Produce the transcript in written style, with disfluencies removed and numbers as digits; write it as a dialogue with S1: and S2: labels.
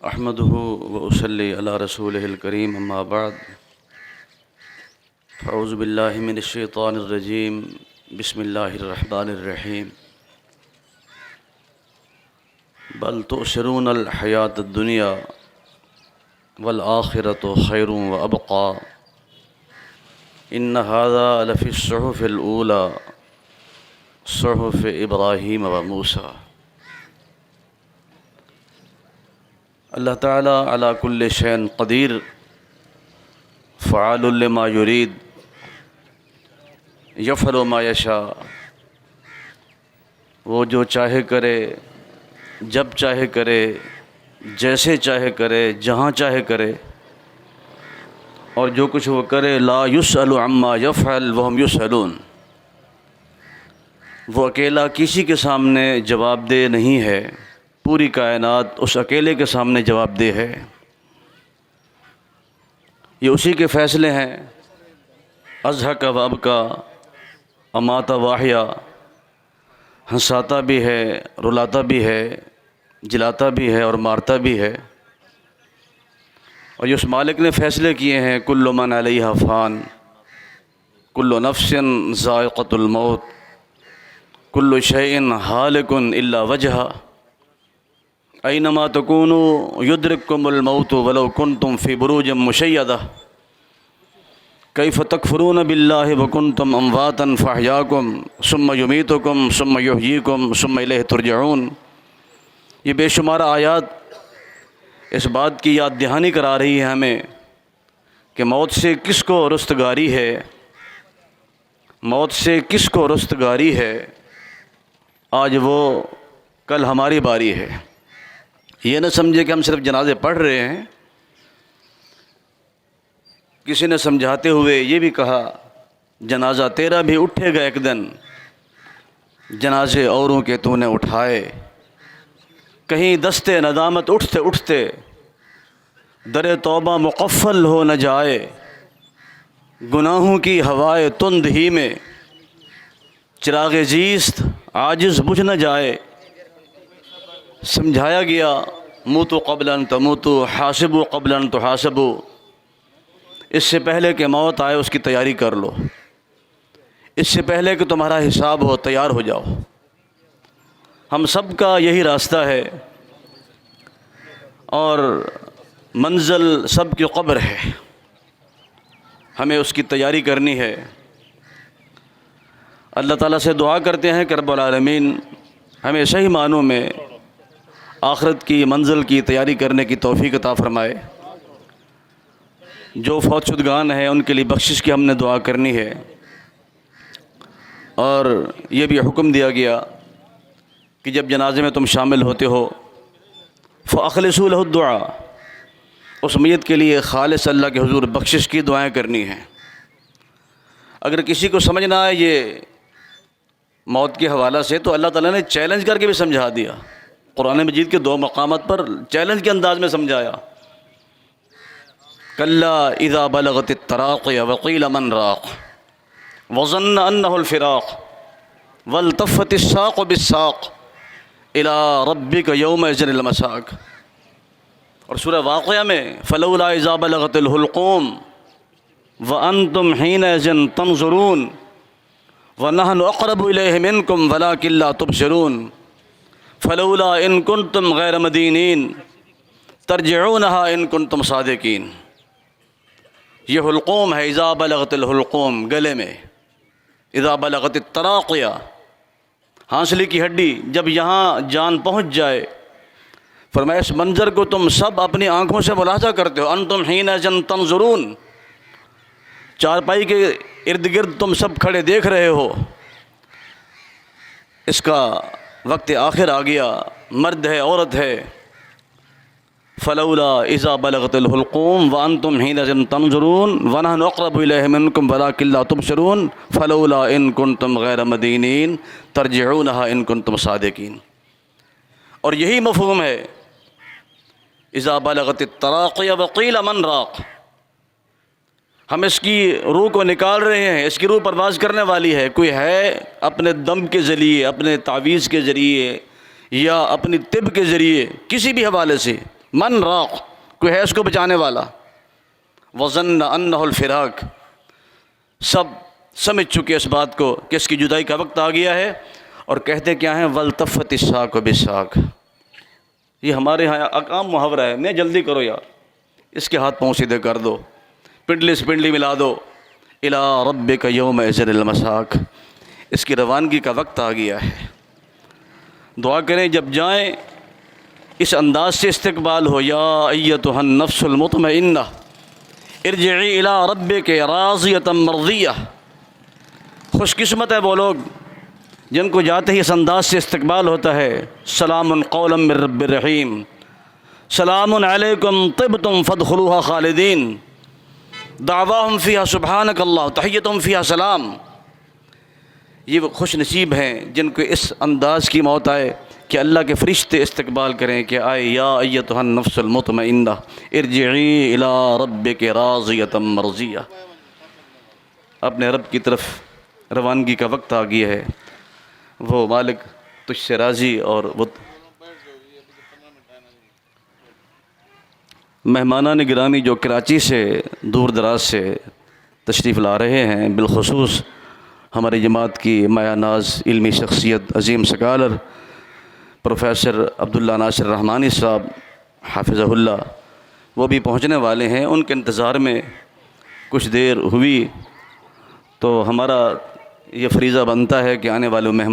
S1: احمدہ وأصلی علی رسولہ الکریم اما بعد اعوذ باللہ من الشیطان الرجیم بسم اللہ الرحمن الرحیم بل تؤثرون الحیاۃ الدنیا والآخرۃ خیر وابقی ان ھذا لفی الصحف الاولی صحف ابراہیم وموسیٰ۔ اللہ تعالیٰ علی کل شیء قدیر فعال لما یرید یفعل ما یشاء۔ وہ جو چاہے کرے، جب چاہے کرے، جیسے چاہے کرے، جہاں چاہے کرے، اور جو کچھ وہ کرے لا یسأل عما یفعل وہم یسألون۔ وہ اکیلا کسی کے سامنے جواب دہ نہیں ہے، پوری کائنات اس اکیلے کے سامنے جواب دہ ہے۔ یہ اسی کے فیصلے ہیں، اضحک و ابکا، امات و احیا، ہنساتا بھی ہے، رلاتا بھی ہے، جلاتا بھی ہے اور مارتا بھی ہے۔ اور یہ اس مالک نے فیصلے کیے ہیں، کل من علیہا فان، کل نفس ذائقۃ الموت، کل شیء ہالک الا وجہہ، اینما تکونوا یدرککم الموت ولو کنتم فی بروج مشیدہ، کیف تکفرون باللہ وکنتم امواتا فاحیاکم ثم یمیتکم ثم یحییکم ثم الیہ ترجعون۔ یہ بے شمار آیات اس بات کی یاد دہانی کرا رہی ہے ہمیں کہ موت سے کس کو رستگاری ہے، موت سے کس کو رستگاری ہے۔ آج وہ، کل ہماری باری ہے۔ یہ نہ سمجھے کہ ہم صرف جنازے پڑھ رہے ہیں۔ کسی نے سمجھاتے ہوئے یہ بھی کہا، جنازہ تیرا بھی اٹھے گا ایک دن، جنازے اوروں کے تو نے اٹھائے۔ کہیں دستے ندامت اٹھتے اٹھتے در توبہ مقفل ہو نہ جائے، گناہوں کی ہوائے تند ہی میں چراغ زیست عاجز بجھ نہ جائے۔ سمجھایا گیا، موتوا قبل ان تموتوا حاسبوا قبل ان تحاسبوا، اس سے پہلے کہ موت آئے اس کی تیاری کر لو، اس سے پہلے کہ تمہارا حساب ہو تیار ہو جاؤ۔ ہم سب کا یہی راستہ ہے اور منزل سب کی قبر ہے، ہمیں اس کی تیاری کرنی ہے۔ اللہ تعالیٰ سے دعا کرتے ہیں کہ رب العالمین ہمیں صحیح معنوں میں آخرت کی منزل کی تیاری کرنے کی توفیق عطا فرمائے۔ جو فوت شدگان ہیں ان کے لیے بخشش کی ہم نے دعا کرنی ہے، اور یہ بھی حکم دیا گیا کہ جب جنازے میں تم شامل ہوتے ہو فَأَخْلِصُوا لَهُ الدُّعَاء، اس میت کے لیے خالص اللہ کے حضور بخشش کی دعائیں کرنی ہیں۔ اگر کسی کو سمجھ نہ آئے یہ موت کے حوالہ سے، تو اللہ تعالیٰ نے چیلنج کر کے بھی سمجھا دیا۔ قرآن مجید کے 2 مقامات پر چیلنج کے انداز میں سمجھایا، کَلَّا اِذَا بَلَغَتِ التَّرَاقِيَ وَقِيلَ مَنْ رَاقٍ وَظَنَّ أَنَّهُ الْفِرَاقُ وَالْتَفَّتِ السَّاقُ بِالسَّاقِ إِلَىٰ رَبِّكَ يَوْمَئِذٍ الْمَسَاقُ۔ اور سورہ واقعہ میں فَلَوْلَا إِذَا بَلَغَتِ الْحُلْقُومَ وَأَنْتُمْ حِينَئِذٍ تَنظُرُونَ وَنَحْنُ أَقْرَبُ إِلَيْهِ مِنْكُمْ وَلَٰكِن لَّا تُبْصِرُونَ فَلَوْلَا إِن كُنتُمْ غَيْرَ مَدِينِينَ تَرْجِعُونَهَا إِن كُنتُمْ صَادِقِينَ۔ یہ حلقوم ہے، اذا بلغت الحلقوم، گلے میں، اذا بلغت التراقیہ، ہانسلی کی ہڈی، جب یہاں جان پہنچ جائے۔ فرمایا اس منظر کو تم سب اپنی آنکھوں سے ملاحظہ کرتے ہو، انتم حینئذ تنظرون، چارپائی کے ارد گرد تم سب کھڑے دیکھ رہے ہو۔ اس کا وقت آخر آ گیا، مرد ہے، عورت ہے۔ فلولا اذا بلغت الحلقوم وانتم حینئذ تنظرون ونحن اقرب الیہ منکم ولکن لا تبصرون فلولا ان کنتم غیر مدینین ترجعونہا ان کنتم صادقین۔ اور یہی مفہوم ہے اذا بلغت التراقی وقیل من راق۔ ہم اس کی روح کو نکال رہے ہیں، اس کی روح پرواز کرنے والی ہے۔ کوئی ہے اپنے دم کے ذریعے، اپنے تعویذ کے ذریعے یا اپنی طب کے ذریعے، کسی بھی حوالے سے من راق، کوئی ہے اس کو بچانے والا. وظن انہ الفراق، سب سمجھ چکے اس بات کو کہ اس کی جدائی کا وقت آ گیا ہے، اور کہتے کیا ہیں والتفت الساق بالساق. یہ ہمارے یہاں عام محاورہ ہے، میں جلدی کرو یار، اس کے ہاتھ پاؤں سیدھے کر دو، پنڈلی سے پنڈلی ملا دو. الی ربک یومئذ المساق، اس کی روانگی کا وقت آ گیا ہے. دعا کریں جب جائیں اس انداز سے استقبال ہو، یا ایتھا النفس المطمئنہ ارجعی الی ربک راضیۃ مرضیہ. خوش قسمت ہے وہ لوگ جن کو جاتے ہی اس انداز سے استقبال ہوتا ہے، سلام قولا من رب الرحیم، سلام علیکم طبتم فادخلوها خالدین، دعواہم فیہا سبحانک اللہ تحیتہم فیہا سلام. یہ وہ خوش نصیب ہیں جن کو اس انداز کی موت آئے کہ اللہ کے فرشتے استقبال کریں کہ آئے یا ایتھا النفس المطمئنہ ارجعی الی ربک راضیۃ مرضیہ. اپنے رب کی طرف روانگی کا وقت آ گیا ہے، وہ مالک تجھ سے راضی. اور وہ مہمانان گرامی جو کراچی سے دور دراز سے تشریف لا رہے ہیں، بالخصوص ہماری جماعت کی مایہ ناز علمی شخصیت عظیم سکالر پروفیسر عبداللہ ناصر رحمانی صاحب حافظہ اللہ، وہ بھی پہنچنے والے ہیں. ان کے انتظار میں کچھ دیر ہوئی تو ہمارا یہ فریضہ بنتا ہے کہ آنے والے مہمان